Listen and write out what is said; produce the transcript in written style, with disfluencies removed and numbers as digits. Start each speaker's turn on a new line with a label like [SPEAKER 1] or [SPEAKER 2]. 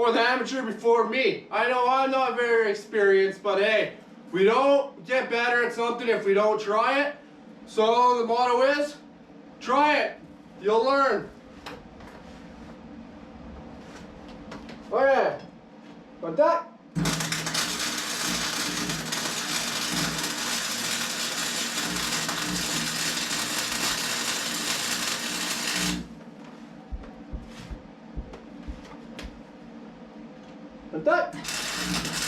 [SPEAKER 1] or the amateur before me. I know I'm not very experienced, but hey, we don't get better at something if we don't try it. So the motto is, try it, you'll learn. Okay, got that? Got that?